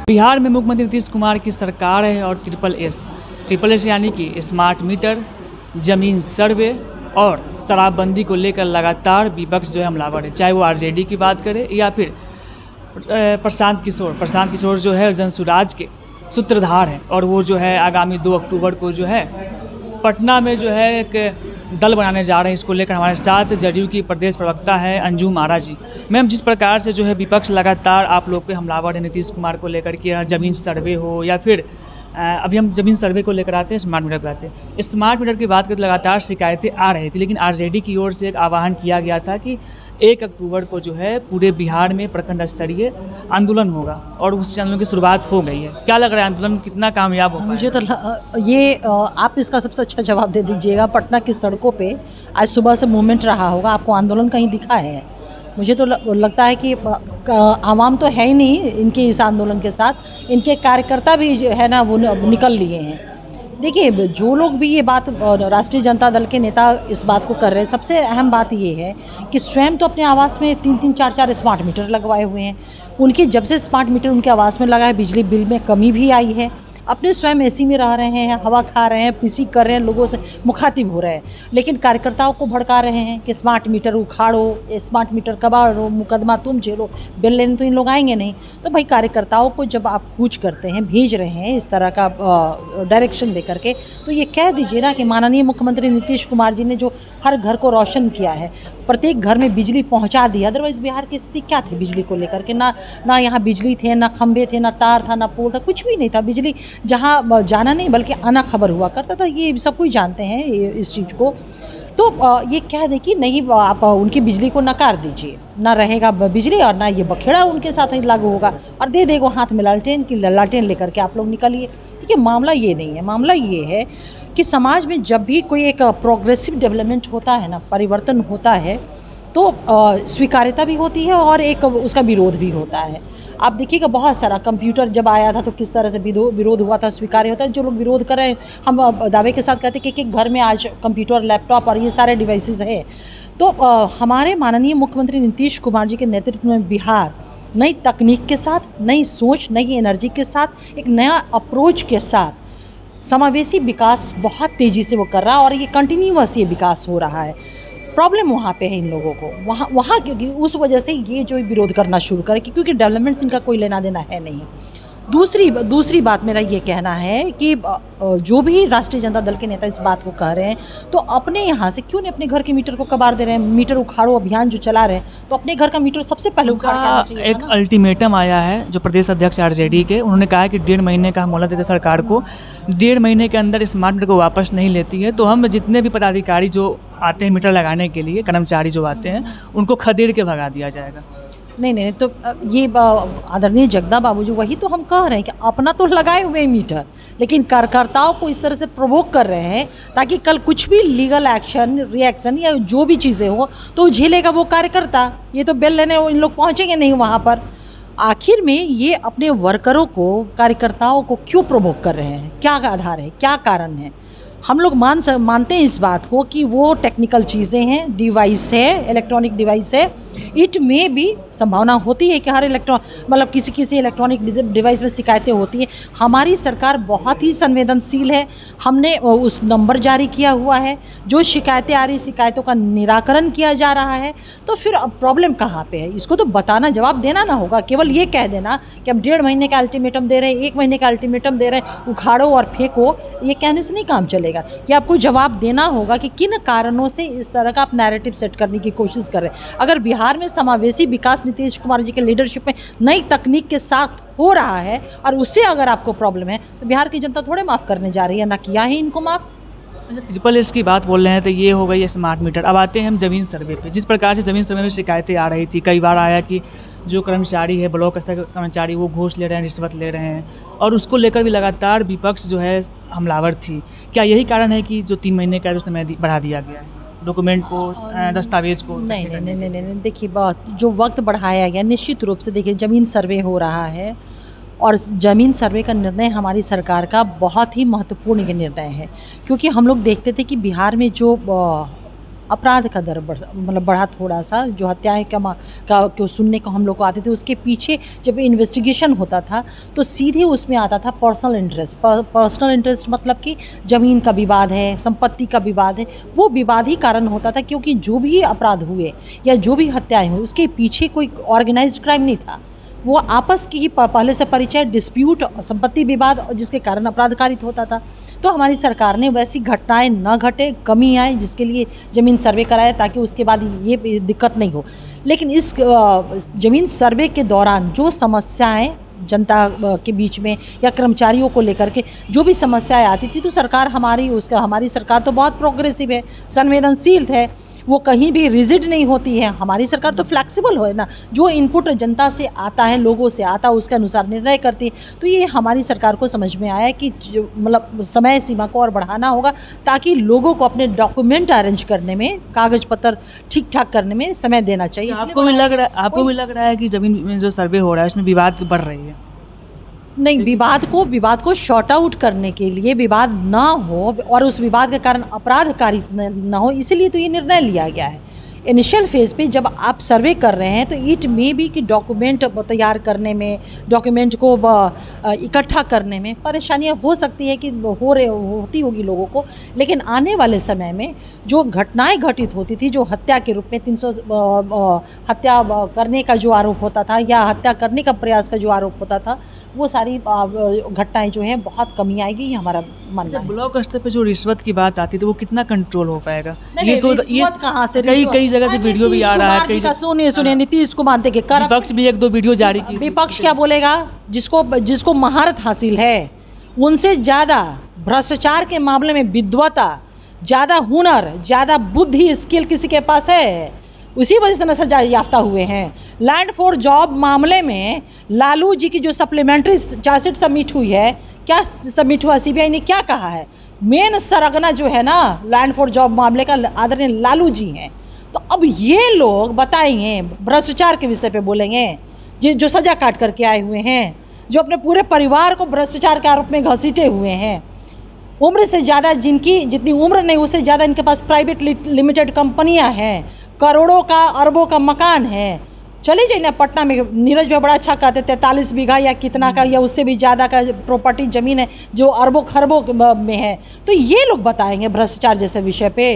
बिहार में मुख्यमंत्री नीतीश कुमार की सरकार है और ट्रिपल एस यानी कि स्मार्ट मीटर, ज़मीन सर्वे और शराबबंदी को लेकर लगातार विपक्ष जो है हमलावर है। चाहे वो आरजेडी की बात करे या फिर प्रशांत किशोर जो है जनसुराज के सूत्रधार हैं और वो जो है आगामी 2 अक्टूबर को जो है पटना में जो है एक दल बनाने जा रहे हैं। इसको लेकर हमारे साथ जदयू की प्रदेश प्रवक्ता है अंजुम आरा जी। मैम, जिस प्रकार से जो है विपक्ष लगातार आप लोग पे हमलावर है नीतीश कुमार को लेकर के, ज़मीन सर्वे हो या फिर अभी हम ज़मीन सर्वे को लेकर आते हैं, स्मार्ट मीटर पर आते हैं। स्मार्ट मीटर की बात करें तो लगातार शिकायतें आ रही थी, लेकिन आरजेडी की ओर से एक आह्वान किया गया था कि 1 अक्टूबर को जो है पूरे बिहार में प्रखंड स्तरीय आंदोलन होगा और उस आंदोलन की शुरुआत हो गई है। क्या लग रहा है, आंदोलन कितना कामयाब होगा? मुझे तो आप इसका सबसे अच्छा जवाब दे दीजिएगा। पटना की सड़कों पे आज सुबह से मूवमेंट रहा होगा, आपको आंदोलन कहीं दिखा है? मुझे तो लगता है कि आवाम तो है ही नहीं इनके इस आंदोलन के साथ, इनके कार्यकर्ता भी जो है ना वो निकल लिए हैं। देखिए, जो लोग भी ये बात राष्ट्रीय जनता दल के नेता इस बात को कर रहे हैं, सबसे अहम बात ये है कि स्वयं तो अपने आवास में 3-3, 4-4 स्मार्ट मीटर लगवाए हुए हैं। उनकी जब से स्मार्ट मीटर उनके आवास में लगा है, बिजली बिल में कमी भी आई है। अपने स्वयं एसी में रह रहे हैं, हवा खा रहे हैं, पीसी कर रहे हैं, लोगों से मुखातिब हो रहे हैं, लेकिन कार्यकर्ताओं को भड़का रहे हैं कि स्मार्ट मीटर उखाड़ो, स्मार्ट मीटर कबाड़ो, मुकदमा तुम झेलो। बिल लेने तो इन लोग आएंगे नहीं। तो भाई, कार्यकर्ताओं को जब आप कूच करते हैं, भेज रहे हैं इस तरह का डायरेक्शन दे करके, तो ये कह दीजिए ना कि माननीय मुख्यमंत्री नीतीश कुमार जी ने जो हर घर को रोशन किया है, प्रत्येक घर में बिजली पहुंचा दी। अदरवाइज़ बिहार की स्थिति क्या थी बिजली को लेकर के? ना यहाँ बिजली थे, ना खंभे थे, ना तार था, ना पोल था, कुछ भी नहीं था। बिजली जहाँ जाना नहीं बल्कि आना खबर हुआ करता था। ये सब कुछ जानते हैं इस चीज़ को। तो ये कह दें कि नहीं, आप उनकी बिजली को नकार दीजिए, ना रहेगा बिजली और ना ये बखेड़ा उनके साथ ही लागू होगा, और दे देगो हाथ में लालटेन की लालटेन लेकर के आप लोग निकलिए। ठीक है, मामला ये नहीं है। मामला ये है कि समाज में जब भी कोई एक प्रोग्रेसिव डेवलपमेंट होता है ना, परिवर्तन होता है, तो स्वीकार्यता भी होती है और एक उसका विरोध भी होता है। आप देखिएगा, बहुत सारा कंप्यूटर जब आया था तो किस तरह से विरोध हुआ था, स्वीकार्य होता है। जो लोग विरोध कर रहे हैं, हम दावे के साथ कहते हैं कि एक घर में आज कंप्यूटर, लैपटॉप और ये सारे डिवाइसेस हैं। तो हमारे माननीय मुख्यमंत्री नीतीश कुमार जी के नेतृत्व में बिहार नई तकनीक के साथ, नई सोच, नई एनर्जी के साथ, एक नया अप्रोच के साथ समावेशी विकास बहुत तेज़ी से वो कर रहा है और ये कंटिन्यूअस ये विकास हो रहा है। प्रॉब्लम वहाँ पे है इन लोगों को, वहाँ क्योंकि उस वजह से ये जो विरोध करना शुरू करे, क्योंकि डेवलपमेंट्स इनका कोई लेना देना है नहीं। दूसरी बात मेरा ये कहना है कि जो भी राष्ट्रीय जनता दल के नेता इस बात को कह रहे हैं, तो अपने यहाँ से क्यों नहीं अपने घर के मीटर को कबाड़ दे रहे हैं? मीटर उखाड़ो अभियान जो चला रहे हैं, तो अपने घर का मीटर सबसे पहले उखाड़ के आना चाहिए। एक अल्टीमेटम आया है जो प्रदेश अध्यक्ष आरजेडी के, उन्होंने कहा है कि 1.5 महीने का मोहलत देते सरकार को, 1.5 महीने के अंदर स्मार्ट मीटर को वापस नहीं लेती है तो हम जितने भी पदाधिकारी जो आते हैं मीटर लगाने के लिए, कर्मचारी जो आते हैं, उनको खदेड़ के भगा दिया जाएगा। नहीं, तो ये आदरणीय जगदा बाबू जी, वही तो हम कह रहे हैं कि अपना तो लगाए हुए मीटर, लेकिन कार्यकर्ताओं को इस तरह से प्रोवोक कर रहे हैं ताकि कल कुछ भी लीगल एक्शन, रिएक्शन या जो भी चीज़ें हो तो झेलेगा वो कार्यकर्ता। ये तो बिल लेने इन लोग पहुँचेंगे नहीं वहाँ पर। आखिर में ये अपने वर्करों को, कार्यकर्ताओं को क्यों प्रोवोक कर रहे हैं? क्या आधार है, क्या कारण है? हम लोग मानते हैं इस बात को कि वो टेक्निकल चीज़ें हैं, डिवाइस है, इलेक्ट्रॉनिक डिवाइस है। इट में भी संभावना होती है कि हर मतलब किसी इलेक्ट्रॉनिक डिवाइस में शिकायतें होती हैं। हमारी सरकार बहुत ही संवेदनशील है। हमने उस नंबर जारी किया हुआ है, जो शिकायतें आ रही, शिकायतों का निराकरण किया जा रहा है। तो फिर अब प्रॉब्लम कहाँ पे है? इसको तो बताना, जवाब देना ना होगा। केवल ये कह देना कि हम 1.5 महीने का अल्टीमेटम दे रहे हैं, 1 महीने का अल्टीमेटम दे रहे हैं, उखाड़ो और फेंको, ये कहने से नहीं काम चलेगा। कि आपको जवाब देना होगा कि किन कारणों से इस तरह का आप नैरेटिव सेट करने की कोशिश कर रहे हैं। अगर बिहार में समावेशी विकास नीतीश कुमार जी के लीडरशिप में नई तकनीक के साथ हो रहा है और उससे अगर आपको प्रॉब्लम है, तो बिहार की जनता थोड़े माफ़ करने जा रही है, ना किया है इनको माफ़। ट्रिपल एस की बात बोल रहे हैं तो ये हो गई है स्मार्ट मीटर। अब आते हैं हम ज़मीन सर्वे पे। जिस प्रकार से ज़मीन सर्वे में शिकायतें आ रही थी, कई बार आया कि जो कर्मचारी है, ब्लॉक स्तर के कर्मचारी, वो घूस ले रहे हैं, रिश्वत ले रहे हैं, और उसको लेकर भी लगातार विपक्ष जो है हमलावर थी। क्या यही कारण है कि जो 3 महीने का जो समय बढ़ा दिया गया है डॉक्यूमेंट को, दस्तावेज को? नहीं, देखिए, जो वक्त बढ़ाया गया, निश्चित रूप से देखिए ज़मीन सर्वे हो रहा है और ज़मीन सर्वे का निर्णय हमारी सरकार का बहुत ही महत्वपूर्ण निर्णय है, क्योंकि हम लोग देखते थे कि बिहार में जो अपराध का दर बढ़ा थोड़ा सा। जो हत्याएं को सुनने को हम लोग को आते थे, उसके पीछे जब इन्वेस्टिगेशन होता था तो सीधे उसमें आता था पर्सनल इंटरेस्ट। पर्सनल इंटरेस्ट मतलब कि ज़मीन का विवाद है, संपत्ति का विवाद है, वो विवाद ही कारण होता था। क्योंकि जो भी अपराध हुए या जो भी हत्याएं हुई, उसके पीछे कोई ऑर्गेनाइज्ड क्राइम नहीं था। वो आपस की ही पहले से परिचय, डिस्प्यूट, संपत्ति विवाद, और जिसके कारण अपराध कारित होता था। तो हमारी सरकार ने वैसी घटनाएं न घटे, कमी आए, जिसके लिए ज़मीन सर्वे कराया ताकि उसके बाद ये दिक्कत नहीं हो। लेकिन इस ज़मीन सर्वे के दौरान जो समस्याएं जनता के बीच में या कर्मचारियों को लेकर के जो भी समस्याएं आती थी, तो सरकार हमारी सरकार तो बहुत प्रोग्रेसिव है, संवेदनशील है, वो कहीं भी रिजिड नहीं होती है। हमारी सरकार तो फ्लैक्सिबल है ना, जो इनपुट जनता से आता है, लोगों से आता है, उसके अनुसार निर्णय करती है। तो ये हमारी सरकार को समझ में आया कि मतलब समय सीमा को और बढ़ाना होगा ताकि लोगों को अपने डॉक्यूमेंट अरेंज करने में, कागज पत्र ठीक ठाक करने में समय देना चाहिए। आपको भी लग रहा है कि ज़मीन में जो सर्वे हो रहा है उसमें विवाद बढ़ रही है? नहीं, विवाद को शॉर्ट आउट करने के लिए, विवाद ना हो और उस विवाद के कारण अपराध कारित न हो, इसीलिए तो ये निर्णय लिया गया है। इनिशियल फेज़ पे जब आप सर्वे कर रहे हैं तो इट मे बी कि डॉक्यूमेंट तैयार करने में, डॉक्यूमेंट को इकट्ठा करने में परेशानियां हो सकती है कि होती होगी लोगों को। लेकिन आने वाले समय में जो घटनाएं घटित होती थी, जो हत्या के रूप में 300 हत्या करने का जो आरोप होता था या हत्या करने का प्रयास का जो आरोप होता था, वो सारी घटनाएं जो हैं बहुत कमी आएगी, ये हमारा मानना है। ब्लॉक स्तर पे जो रिश्वत की बात आती थी वो कितना कंट्रोल हो पाएगा? रिश्वत कहाँ से? कई जगह से वीडियो भी आ रहा है। सुनिए, नीतीश कुमार देखिए, विपक्ष भी 1-2 वीडियो जारी की। विपक्ष क्या बोलेगा? जिसको महारत हासिल है, उनसे ज़्यादा भ्रष्टाचार के मामले में विद्वता, ज़्यादा हुनर, ज़्यादा बुद्धि, स्किल किसी के पास है? उसी वजह से न सजा याफ्ता हुए हैं। लैंड फॉर जॉब मामले में लालू जी की जो सप्लीमेंट्री चार्जशीट सबमिट हुई है, क्या सबमिट हुआ? सीबीआई ने क्या कहा है? मेन सरगना जो है ना लैंड फॉर जॉब मामले का आदरणीय लालू जी हैं। तो अब ये लोग बताएंगे, भ्रष्टाचार के विषय पे बोलेंगे, जो सजा काट करके आए हुए हैं, जो अपने पूरे परिवार को भ्रष्टाचार के आरोप में घसीटे हुए हैं। उम्र से ज़्यादा जितनी उम्र नहीं, उससे ज़्यादा इनके पास प्राइवेट लिमिटेड कंपनियां हैं, करोड़ों का, अरबों का मकान है। चले जाइए ना पटना में, नीरज भाई बड़ा अच्छा कहते, 43 बीघा या कितना का या उससे भी ज़्यादा का प्रॉपर्टी ज़मीन है जो अरबों खरबों में है। तो ये लोग बताएंगे भ्रष्टाचार जैसे विषय पे।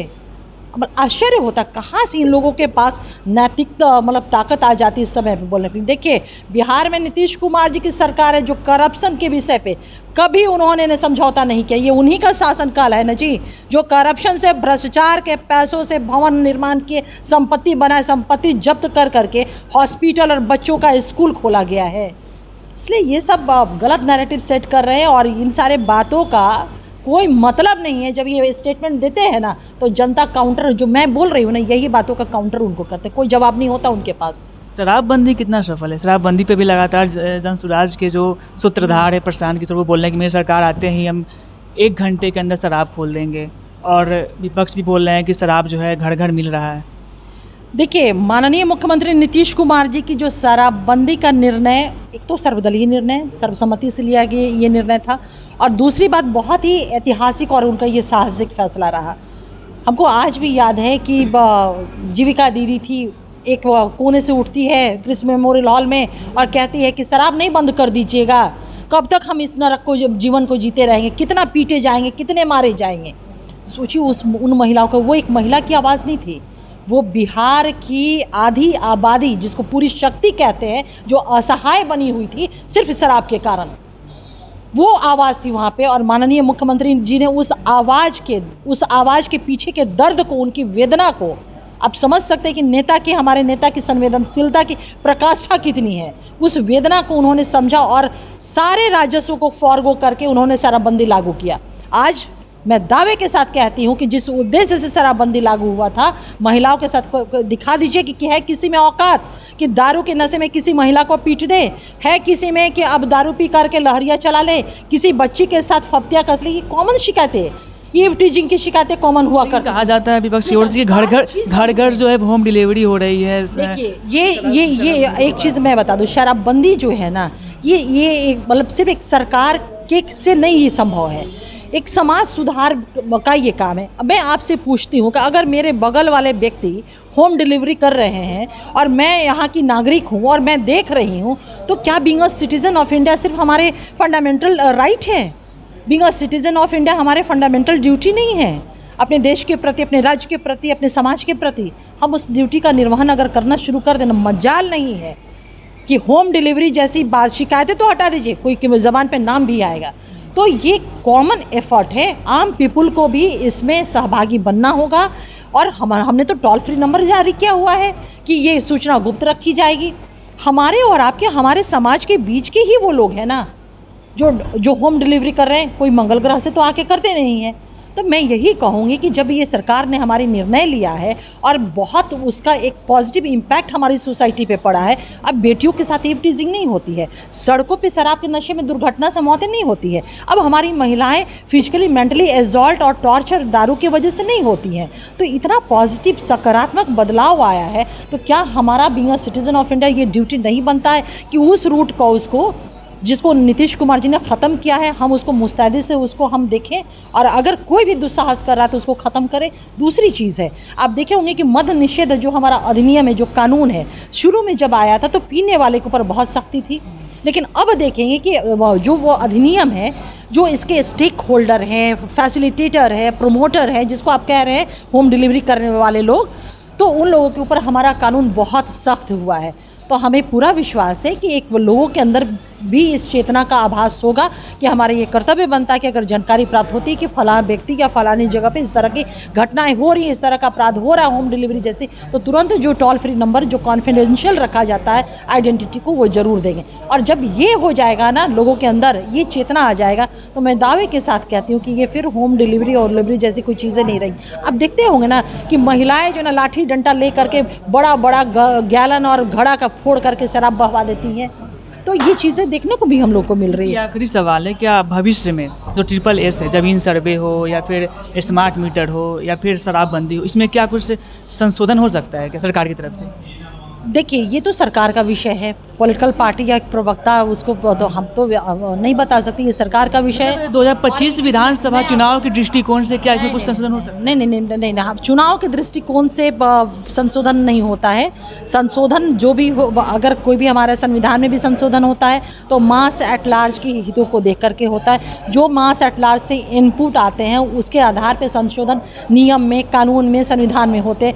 अब आश्चर्य होता कहाँ से इन लोगों के पास नैतिकता, मतलब ताकत आ जाती इस समय पे बोलने की। देखिए, बिहार में नीतीश कुमार जी की सरकार है जो करप्शन के विषय पे कभी उन्होंने समझौता नहीं किया। ये उन्हीं का शासनकाल है ना जी, जो करप्शन से, भ्रष्टाचार के पैसों से भवन निर्माण के संपत्ति बनाए, संपत्ति जब्त कर करके हॉस्पिटल और बच्चों का स्कूल खोला गया है। इसलिए ये सब गलत नैरेटिव सेट कर रहे हैं और इन सारे बातों का कोई मतलब नहीं है। जब ये स्टेटमेंट देते हैं ना तो जनता काउंटर, जो मैं बोल रही हूँ ना, यही बातों का काउंटर उनको करते, कोई जवाब नहीं होता उनके पास। शराबबंदी कितना सफल है? शराबबंदी पे भी लगातार जनसुराज के जो सूत्रधार है प्रशांत किशोर, वो बोल रहे हैं कि मेरी सरकार आते ही हम 1 घंटे के अंदर शराब खोल देंगे, और विपक्ष भी बोल रहे हैं कि शराब जो है घर घर मिल रहा है। देखिए, माननीय मुख्यमंत्री नीतीश कुमार जी की जो शराबबंदी का निर्णय, एक तो सर्वदलीय निर्णय, सर्वसम्मति से लिया गया ये निर्णय था, और दूसरी बात बहुत ही ऐतिहासिक और उनका ये साहसिक फैसला रहा। हमको आज भी याद है कि जीविका दीदी थी, एक कोने से उठती है कृषि मेमोरियल हॉल में और कहती है कि शराब नहीं बंद कर दीजिएगा, कब तक हम इस नरक को, जीवन को जीते रहेंगे, कितना पीटे जाएंगे, कितने मारे जाएंगे। सोचिए उन महिलाओं को, वो एक महिला की आवाज़ नहीं थी, वो बिहार की आधी आबादी, जिसको पूरी शक्ति कहते हैं, जो असहाय बनी हुई थी सिर्फ शराब के कारण, वो आवाज़ थी वहाँ पे। और माननीय मुख्यमंत्री जी ने उस आवाज़ के पीछे के दर्द को, उनकी वेदना को, आप समझ सकते हैं कि हमारे नेता की संवेदनशीलता की प्रकाष्ठा कितनी है। उस वेदना को उन्होंने समझा और सारे राजस्व को फॉरगो करके उन्होंने शराबबंदी लागू किया। आज मैं दावे के साथ कहती हूँ कि जिस उद्देश्य से शराबबंदी लागू हुआ था, महिलाओं के साथ दिखा दीजिए कि है किसी में औकात कि दारू के नशे में किसी महिला को पीट दे, है किसी में कि अब दारू पी करके लहरिया चला ले, किसी बच्ची के साथ फप्तियाँ कस ले। ये कॉमन शिकायतें, ईव टीजिंग की शिकायतें कॉमन हुआ कर। कहा जाता है विपक्ष की ओर से घर घर जो है होम डिलीवरी हो रही है। देखिए, ये एक चीज़ मैं बता दूँ, शराबबंदी जो है ना, ये एक मतलब सिर्फ एक सरकार के से नहीं ये संभव है। एक समाज सुधार का ये काम है। मैं आपसे पूछती हूँ कि अगर मेरे बगल वाले व्यक्ति होम डिलीवरी कर रहे हैं और मैं यहाँ की नागरिक हूँ और मैं देख रही हूँ, तो क्या being a citizen of India सिर्फ हमारे फंडामेंटल राइट है? Being a citizen of India हमारे फंडामेंटल ड्यूटी नहीं है अपने देश के प्रति, अपने राज्य के प्रति, अपने समाज के प्रति? हम उस ड्यूटी का निर्वहन अगर करना शुरू कर देना, मजाल नहीं है कि होम डिलीवरी जैसी बात, शिकायतें तो हटा दीजिए, कोई की ज़बान पे नाम भी आएगा। तो ये कॉमन एफर्ट है, आम पीपल को भी इसमें सहभागी बनना होगा। और हमने तो टोल फ्री नंबर जारी किया हुआ है कि ये सूचना गुप्त रखी जाएगी। हमारे और आपके, हमारे समाज के बीच के ही वो लोग हैं ना जो होम डिलीवरी कर रहे हैं, कोई मंगल ग्रह से तो आके करते नहीं हैं। तो मैं यही कहूँगी कि जब ये सरकार ने हमारी निर्णय लिया है और बहुत उसका एक पॉजिटिव इम्पैक्ट हमारी सोसाइटी पे पड़ा है, अब बेटियों के साथ ईव टीजिंग नहीं होती है, सड़कों पे शराब के नशे में दुर्घटना से मौतें नहीं होती है, अब हमारी महिलाएं फिजिकली मेंटली एजॉल्ट और टॉर्चर दारू की वजह से नहीं होती हैं। तो इतना पॉजिटिव सकारात्मक बदलाव आया है, तो क्या हमारा being a citizen of India ये ड्यूटी नहीं बनता है कि उस रूट को, उसको जिसको नीतीश कुमार जी ने ख़त्म किया है, हम उसको मुस्तैदी से उसको हम देखें, और अगर कोई भी दुस्साहस कर रहा है तो उसको ख़त्म करें। दूसरी चीज़ है, आप देखे होंगे कि मद्य निषेध जो हमारा अधिनियम है, जो कानून है, शुरू में जब आया था तो पीने वाले के ऊपर बहुत सख्ती थी, लेकिन अब देखेंगे कि जो वो अधिनियम है, जो इसके स्टेक होल्डर हैं, फैसिलिटेटर है, प्रोमोटर है, जिसको आप कह रहे हैं होम डिलीवरी करने वाले लोग, तो उन लोगों के ऊपर हमारा कानून बहुत सख्त हुआ है। तो हमें पूरा विश्वास है कि एक लोगों के अंदर भी इस चेतना का आभास होगा कि हमारा ये कर्तव्य बनता है कि अगर जानकारी प्राप्त होती है कि फलाना व्यक्ति या फलानी जगह पे इस तरह की घटनाएं हो रही हैं, इस तरह का अपराध हो रहा है होम डिलीवरी जैसी, तो तुरंत जो टोल फ्री नंबर जो कॉन्फिडेंशियल रखा जाता है आइडेंटिटी को, वो ज़रूर देंगे। और जब ये हो जाएगा ना, लोगों के अंदर ये चेतना आ जाएगा, तो मैं दावे के साथ कहती हूँ कि ये फिर होम डिलीवरी और डिलीवरी जैसी कोई चीज़ें नहीं रही। अब देखते होंगे ना कि महिलाएँ जो ना लाठी डंडा ले करके बड़ा बड़ा गैलन और घड़ा का फोड़ करके शराब बहवा देती हैं, तो ये चीज़ें देखने को भी हम लोग को मिल रही है। आखिरी सवाल है, क्या भविष्य में जो ट्रिपल एस है, ज़मीन सर्वे हो या फिर स्मार्ट मीटर हो या फिर शराबबंदी हो, इसमें क्या कुछ संशोधन हो सकता है क्या सरकार की तरफ से? देखिए, ये तो सरकार का विषय है, पॉलिटिकल पार्टी या एक प्रवक्ता उसको तो हम तो नहीं बता सकते, ये सरकार का विषय है। 2025 विधानसभा चुनाव के दृष्टिकोण से क्या इसमें कुछ संशोधन हो सकता है? नहीं, हम चुनाव के दृष्टिकोण से संशोधन नहीं होता है। संशोधन जो भी हो, अगर कोई भी हमारे संविधान में भी संशोधन होता है तो मास एट लार्ज के हितों को देख करके होता है। जो मास एट लार्ज से इनपुट आते हैं उसके आधार पर संशोधन नियम में, कानून में, संविधान में होते।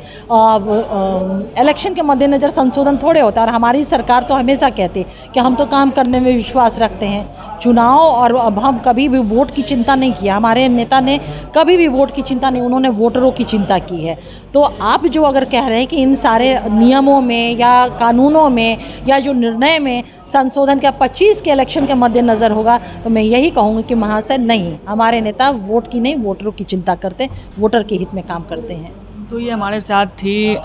इलेक्शन के मद्देनज़र संशोधन थोड़े होता है। और हमारी सरकार तो हमेशा कहती है कि हम तो काम करने में विश्वास रखते हैं। चुनाव और अब हम कभी भी वोट की चिंता नहीं किया, हमारे नेता ने कभी भी वोट की चिंता नहीं, उन्होंने वोटरों की चिंता की है। तो आप जो अगर कह रहे हैं कि इन सारे नियमों में या कानूनों में या जो निर्णय में संशोधन क्या 25 के इलेक्शन के मद्देनज़र होगा, तो मैं यही कहूँगी कि महाशय नहीं, हमारे नेता वोट की नहीं, वोटरों की चिंता करते हैं, वोटर के हित में काम करते हैं। तो ये हमारे साथ थी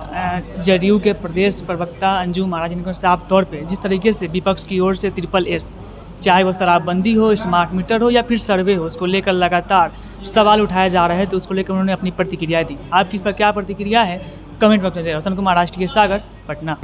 जदयू के प्रदेश प्रवक्ता अंजू महाराज, जिनको साफ तौर पे जिस तरीके से विपक्ष की ओर से ट्रिपल एस, चाहे वो शराबबंदी हो, स्मार्ट मीटर हो या फिर सर्वे हो, उसको लेकर लगातार सवाल उठाए जा रहे हैं, तो उसको लेकर उन्होंने अपनी प्रतिक्रिया दी। आपकी इस पर क्या प्रतिक्रिया है, कमेंट बॉक्स में। रोशन कुमार, राष्ट्रीय सागर, पटना।